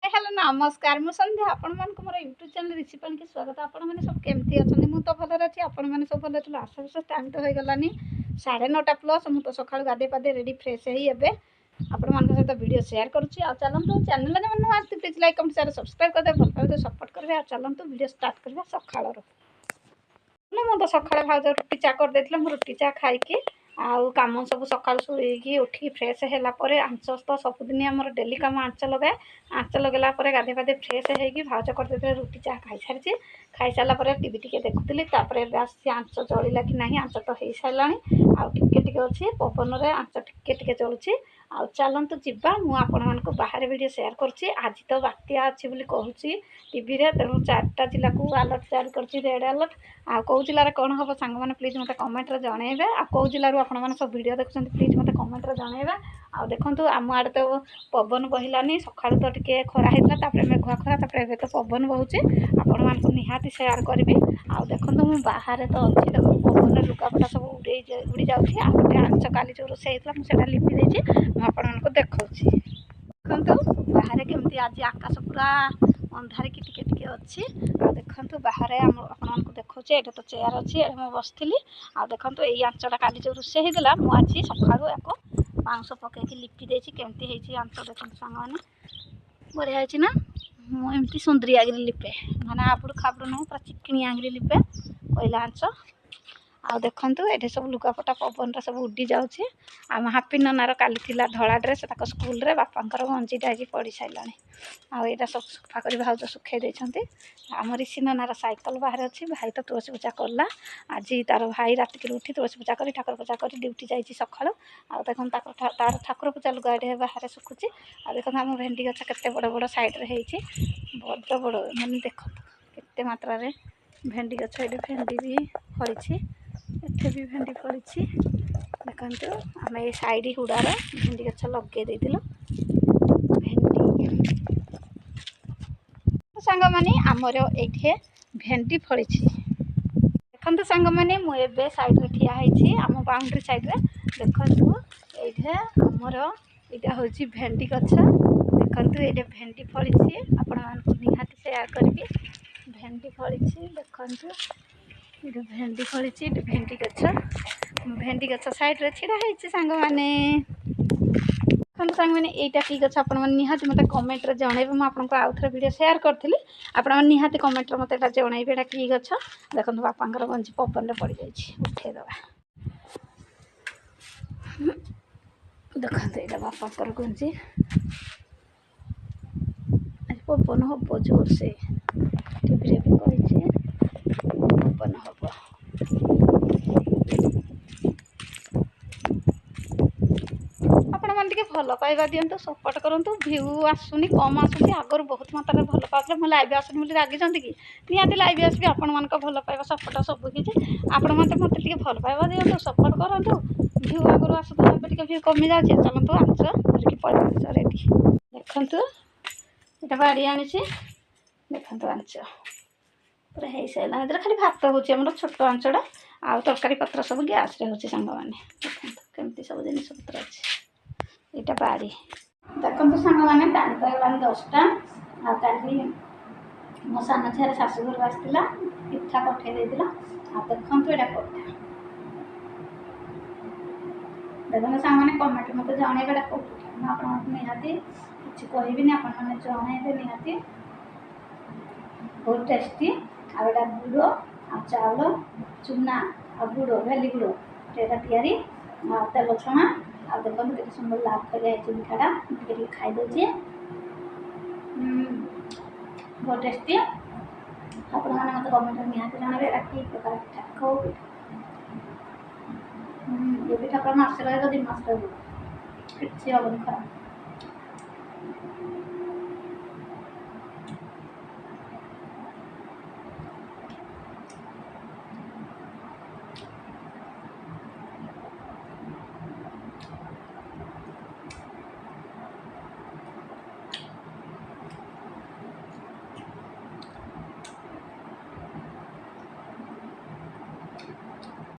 Hello नमस्कार मु संध्या आपण मन को मोर यूट्यूब चैनल रिसिपन के स्वागत। आपण माने सब केमती अछन? मु तो भल अछि। आपण माने सब भल अछि? आशा विश्वास टाइम तो होय गलानी 9:30 प्लस। मु तो सकाळ गादे पादे रेडी फ्रेश हेई एबे आपण मान सहित वीडियो शेयर करूची। आ चलंतु चैनल ने मन आस्ति please like comment share subscribe कर दे। भल पाए तो सपोर्ट करबे। आ चलंतु वीडियो स्टार्ट करबे सकाळ रो। मु तो सकाळ भाज रुटी चा कर देथिले। मु रुटी चा खाई के आउ काम सब सकाळ सुईकी उठी फ्रेश होला परे आंच तो सबदिन हमर डेली काम आंच लगाए। आंच लगेला परे गाधे पाधे फ्रेश हेगी भाज कर देथिले। रुटी चा खाई सारिछि। खाई साला परे टीवी टिके देखुथिली। तापरे आसी आंच जळिला कि नाही आंच तो हेई सारलाणी। आ टिके टिके अछि पवन रे आंच टिके टिके जळुछि। आ चलंतु जिबा मु आपण मानको बाहर वीडियो शेयर करछि। आज तो बात्या अछि बोली कहूछि टीवी रे। तेणु 4टा जिला को अलर्ट जारी करछि रेड अलर्ट। आ कौ जिल्ला कौन हम सांग मैंने प्लीज मत कमेंट रे जनइबे। आ कौ जिल्ला आपण मैंने सब वीडियो देखुं प्लीज मत कमेंट रे जनइबे। आ देखंतु आम आड़े तो पवन बहिलानी सकाळु तो टिके खरा हेतला तापरे मेघुआ खरा तापरे एबे तो पवन बहुछि। आपण मानको निहाती शेयर करबी। आ देखंतु मु बाहर तो अछि देखो पवन लुगापटा सब उड़ी जाउछि। आ गोटे आंच काली जो रोसे हेतला मु सेटा लिपि देछि। मु आपण मानको देखौछि। देखंतु बाहर केमती आज आकाश पूरा अंधार की टिके टिके अछि। आ देखंतु बाहर आपण मानको देखौछि। एटा तो चेयर अछि ए मु बसथिली। आ देखंतु एई आंचटा काली जो रोसे हेतला मु आज सकाळु एको पांस पके के लिपि देछि। केमती हेछि आंच देखंतु सांग माने बढ़िया हेछि ना। मु एमती सुंदरी आगरी लिपे माने आबुड़ खाबुड़ न पूरा चिकनी आगरी लिपे कोइला आंच। आ देखंतु एठे सब लुगापटा पवन रा सब उड्डी जाउछि। आ हापी ननार काली थिला धळा ड्रेस ताको स्कूल रे बापांकर गंजीटा आजि पड़ी साइलाणी। आ एटा सब सफा करी भाउज सुखे दैछंती। हमर ऋषि ननार साइकेल बाहर अछि। भाई तो तुलसी पूजा करला आज तार भाई रात के उठी तुलसी पूजा करी ठाकुर पूजा करी ड्यूटी जाइछि सखाळु। आ देखन तार ठाकुर पूजा लुगा एठे बाहर सुखुछि। आ देखन हम भेंडी गछ केते बड़ बड़ साइड रे हेछि बड़ बड़ माने देखो केते मात्रा रे भेंडी गछ एठे भेंडी भी फळिछि। एठे भी भेंडी फळिछि देखंतु आमे ए साइड हुडार भेंडी गछ लगे दैथिलु। भेंडी सांग माने हमर एठे भेंडी फळिछि। देखंतु सांग माने मु एबे साइड रे ठिया हेछि आम बाउंड्री साइड रे। देखंतु एठे हमर एटा होछि भेंडी गछ। देखंतु एठे भेंडी फळिछि आपण मानको निहाती शेयर करबी। भेंडी फळिछि देखंतु एठे भेंडी फळिछि। एठे भेंडी गछ साइड रे छिड़ा हेछि सांग माने। देखंतु सांग माने एटा की गछ आपण माने निहाती मते कमेंट रे जणाइबे। मु आपनको आउथरे वीडियो शेयर करथिली आपण माने निहाती कमेंट रे मते एटा जणाइबे एटा की गछ। देखंतु बापांकर गंजी पवन रे पड़ी जाइछि उठे दबा। देखंतु एटा बापांकर गंजी आज पवन हबो जोर से टीवी रे भी कहिछि पवन हबो। आपण मन टिके भल पाइबा दियंतु सपोर्ट करंतु। व्यू आसुनी कम आसुछि आगर बहुत मात्रा भल पाउले मु लाइव आसुनी बोली रागी जंती कि निहाती लाइव आसबी। आपण मन को भल पाइबा सपोर्ट सब किछि आपण मते मते टिके भल पाइबा दियंतु सपोर्ट करंतु। व्यू आगर आसुतो एबे टिके व्यू कमी जाउछि। चलंतु आंच धरिकी पळि रेडी देखंतु एटा बाड़ी आनिछि। देखंतु आंच पूरा हेई साइला एतरे खाली भात होछि हमर छोट आंचडा। आ तरकारी पत्र सब गैस रे होछि सांग माने। देखंतु केमती सब जिनिस पत्र अछि एटा बाड़ी। देखंतु सांग माने टाइम तो गलानी 10टा। आ काली मो साना झियार शाशु घर आस्तिला पिठा पठे देइतिला। आ देखंतु एटा कोठा। देखंतु सांग माने कमेंट मते जणाइबे एटा कोठा। मु आपण माने निहाती किछि कहिबिनी आपण माने जणाइबे निहाती। बहुत टेस्टी। आ एटा गुड़ आ चावल चुना आ गुड़ भेली गुड़ एटा तयारी आ तेल छणा। आ देखंतु केते सुंदर लाल करिया हेछि मिठाटा टिके खाइ दोछि। बहुत टेस्टी। आपण माने मते कमेंट रे निहाती जणाइबे एटा की प्रकार पिठा खौ पिठा। ये पिठा पर मास रहइबो 2 मास रहइबो किछि हबनि खराब।